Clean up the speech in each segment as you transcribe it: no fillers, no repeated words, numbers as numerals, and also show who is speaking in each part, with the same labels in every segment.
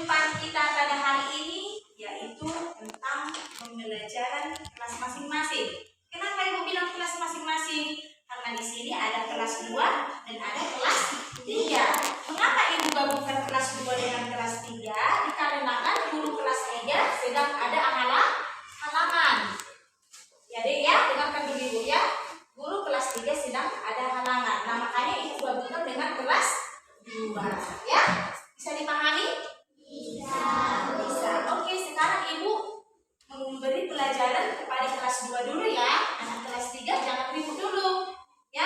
Speaker 1: perjumpaan kita pada hari ini yaitu tentang pembelajaran kelas masing-masing. Kenapa Ibu bilang kelas masing-masing? Karena di sini ada kelas 2 dan ada kelas 3. Mengapa Ibu gabungkan kelas 2 dengan kelas 3? Dikarenakan guru kelas 3 sedang ada halangan. Ya Dek ya, dengarkan dulu Ibu ya. Guru kelas 3 sedang ada halangan. Nah, makanya Ibu gabungkan dengan kelas 2 ya. Bisa dipahami? Bisa. Oke, sekarang Ibu memberi pelajaran kepada kelas 2 dulu ya. Anak kelas 3 jangan ribut dulu ya.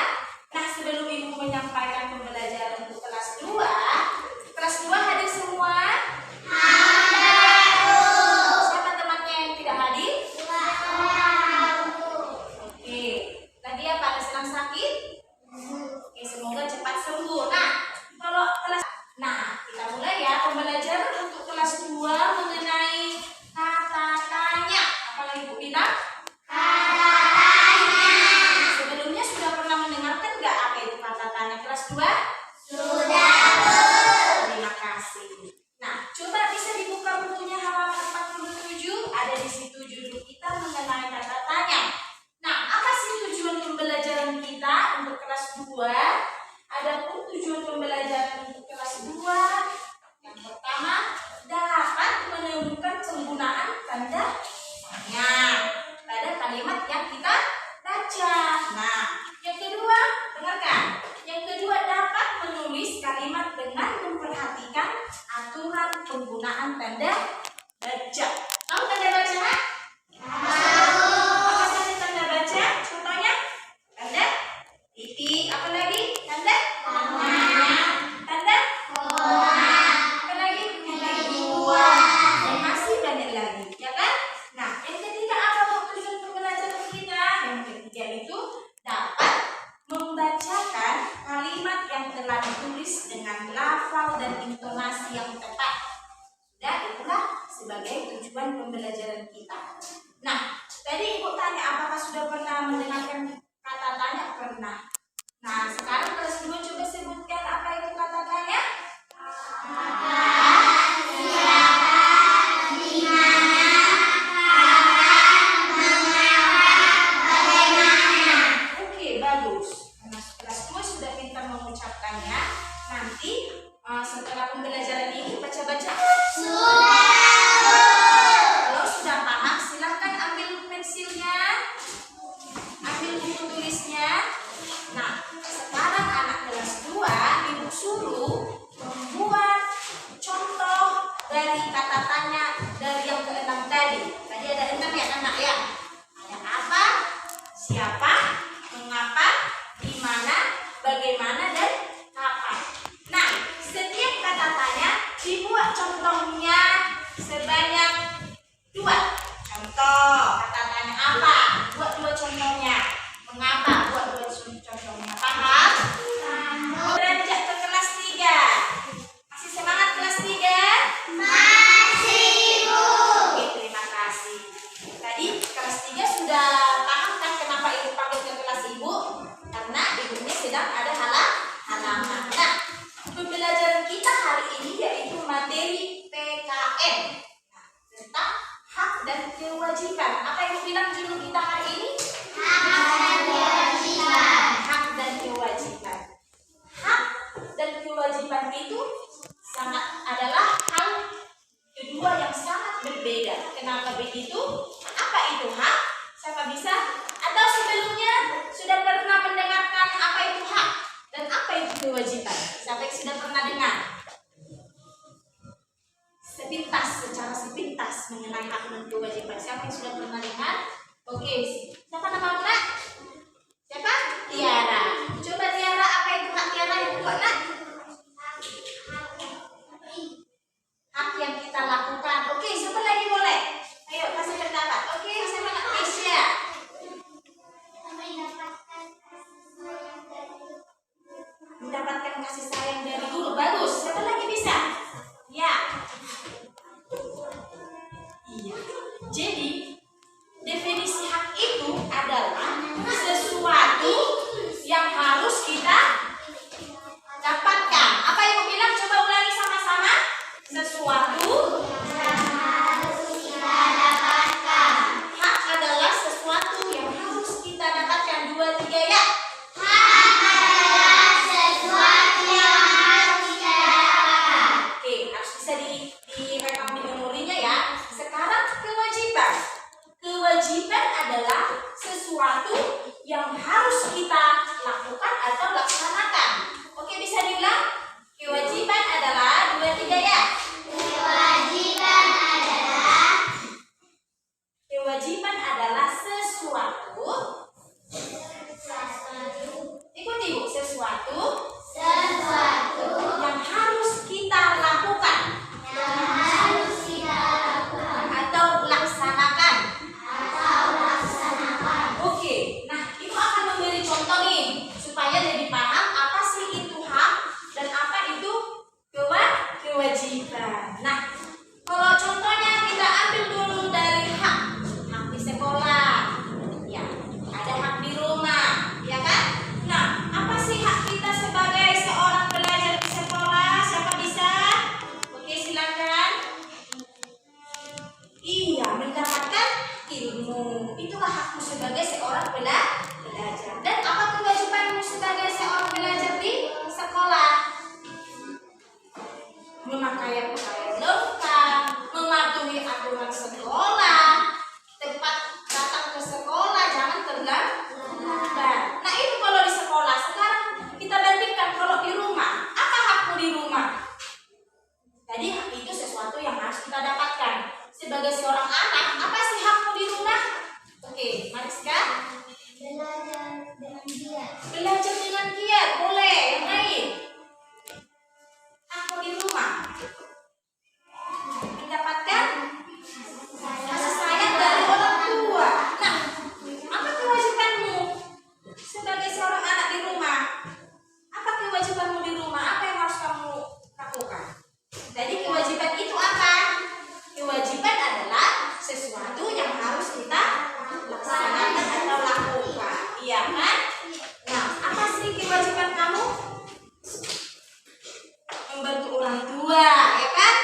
Speaker 1: Nah, sebelum Ibu menyampaikan pembelajaran untuk kelas 2 hadir semua? Siapa temannya yang tidak hadir? Oke, tadi apa? Ada sedang sakit? Oke, semoga cepat sembuh. Nah, kita mulai ya pembelajaran untuk kelas 2 mengenai kata tanya. Apa lagi Bu bilang? Kata tanya. Sebelumnya sudah pernah mendengarkan nggak apa itu kata tanya kelas 2? Sudah. Terima kasih. Nah, coba bisa dibuka bukunya halaman 47. Ada di situ judul kita mengenai kata tanya. Nah, apa sih tujuan pembelajaran kita untuk kelas 2? Adapun tujuan pembelajaran untuk kelas 2, yang pertama dapat menemukan penggunaan tanda tanya pada kalimat yang kita baca. Nah, yang kedua, dengarkan. Yang kedua, dapat menulis kalimat dengan memperhatikan aturan penggunaan tanda baca. Tahu tanda baca, Nak? Apa saja tanda baca? Contohnya tanda titik, apa lagi? Tanda ditulis dengan lafal dan intonasi yang tepat. Sudah, itulah sebagai tujuan pembelajaran kita. Nah, tadi Ibu tanya apakah sudah pernah mendengarkan kata tanya? Pernah. Nah, sekarang kelas 2 coba sebutkan apa itu kata tanya? Setelah pembelajaran ini baca-baca sudah. Kalau sudah paham silahkan ambil pensilnya, ambil buku tulisnya. Nah, sekarang anak kelas 2 Ibu suruh membuat contoh dari kata tanya dari yang ke-6 tadi. Tadi ada 6 ya anak ya. Ada apa, siapa, mengapa, di mana, bagaimana, dan kapan. Nah, setiap kata tanya dibuat contohnya sebanyak 2. Contoh kata tanya apa? Buat 2 contohnya. Mengapa? Buat 2 contohnya. Paham? Beranjak ke kelas 3. Masih semangat kelas 3? Masih, Ibu. Oke, terima kasih. Tadi kelas 3 sudah paham kan kenapa Ibu panggil ke kelas Ibu? Karena Ibunya sedang ada halangan. Nah, pembelajaran kita hari ini yaitu materi PKN. Nah, tentang hak dan kewajiban. Apa yang bilang judul kita hari ini? Hak dan kewajiban. Hak dan kewajiban. Hak dan kewajiban itu adalah hal kedua yang sangat berbeda. Kenapa begitu? Apa itu hak? Siapa bisa? Atau sebelumnya sudah pernah mendengarkan apa itu hak dan apa itu kewajiban? Siapa yang sudah pernah dengar? Secara sepintas mengenai hak dan kewajiban. Siapa yang sudah pernah dengar? Oke, siapa nama Nak? Siapa? Tiara. Coba Tiara, apa itu hak Tiara yang buat Nak? Hak yang kita lakukan. Oke, siapa lagi boleh? Ayo kasih pendapat. Oke, siapa Nak? Aisyah. Mendapatkan kasih sayang dari guru. Bagus. Siapa lagi bisa? Ya. Iya. Jadi definisi hak itu adalah sesuatu yang harus kita dapatkan. Apa yang bilang? Coba ulangi sama-sama. Sesuatu harus kita dapatkan. Sebagai seorang anak, apa sih hakmu di rumah? Oke, Mariska.
Speaker 2: Belajar dengan giat.
Speaker 1: Belajar dengan giat, boleh. Yang lain. Hakmu di rumah. Mendapatkan kasih sayang dari orang tua. Nah, apa kewajibanmu sebagai seorang anak di rumah? Apa kewajibanmu di rumah? Apa yang harus kamu lakukan? Jadi kewajiban itu apa? Kewajiban adalah sesuatu yang harus kita laksanakan atau lakukan. Iya kan? Nah, apa sih kewajiban kamu? Membantu orang tua, ya kan?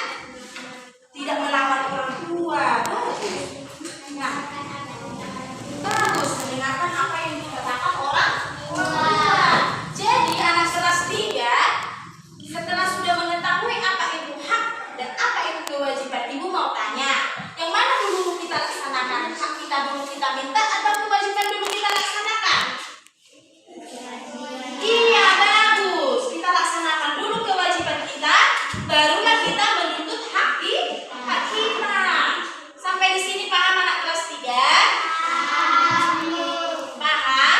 Speaker 1: Tidak melawan orang tua. Nah, bagus mendengarkan apa yang dikatakan orang tua. Jadi anak kelas 3 setelah sudah mengetahui apa itu hak dan apa itu kewajiban, ibu mau tanya, yang mana dulu kita laksanakan? Hak kita dulu kita minta atau kewajiban dulu kita laksanakan? Iya, bagus. Kita laksanakan dulu kewajiban kita, barulah kita menuntut hak kita. Sampai di sini paham anak kelas 3? Paham?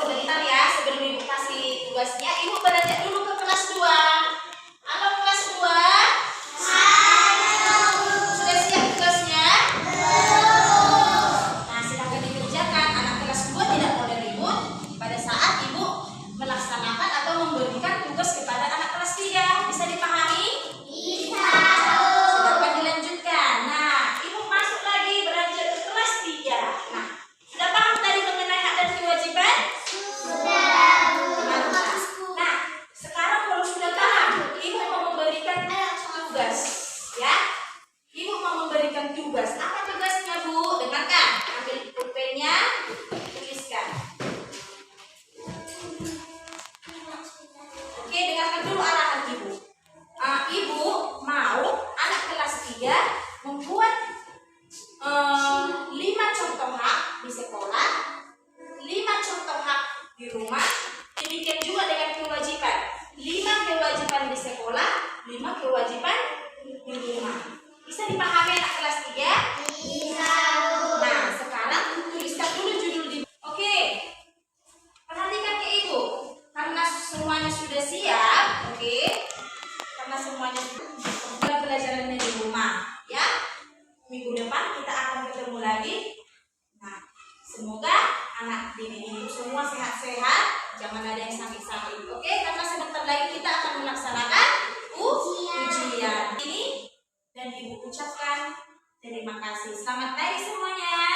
Speaker 1: Sebentar ya, sebelum ibu kasih tugasnya, ibu beranjak dulu ke kelas 2. Halo kelas 2. Sudah siap tugasnya? Nah, silakan dikerjakan. Anak kelas 2 tidak boleh ribut pada saat ibu melaksanakan atau memberikan tugas kepada anak kelas 3. Bisa dipahami? Dapat dilanjutkan. Nah, ibu masuk lagi beranjak ke kelas 3. Nah, sudah paham tadi mengenai hak dan kewajiban? Nah, sekarang kalau sudah paham, ibu mau memberikan tugas, ya. Ibu mau memberikan tugas. Apa tugasnya, Bu? Dengarkan. Ambil pulpennya, tuliskan. Oke, dengarkan dulu arahan ibu. Ibu mau anak kelas 3 membuat 5 contoh hak di sekolah, 5 contoh hak di rumah, demikian juga dengan kewajiban. 5 kewajiban di sekolah, 5 kewajiban di rumah. Bisa dipahami anak kelas 3? Nah, sekarang tuliskan dulu judul di. Oke. Perhatikan ke ibu. Karena semuanya sudah siap, oke? Karena semuanya sudah pelajarannya di rumah, ya. Minggu depan kita akan ketemu lagi. Nah, semoga anak didik ibu semua sehat-sehat, jangan ada yang sakit-sakit, oke? Karena sebentar lagi kita akan melaksanakan ujian ini, dan ibu ucapkan terima kasih. Selamat pagi semuanya.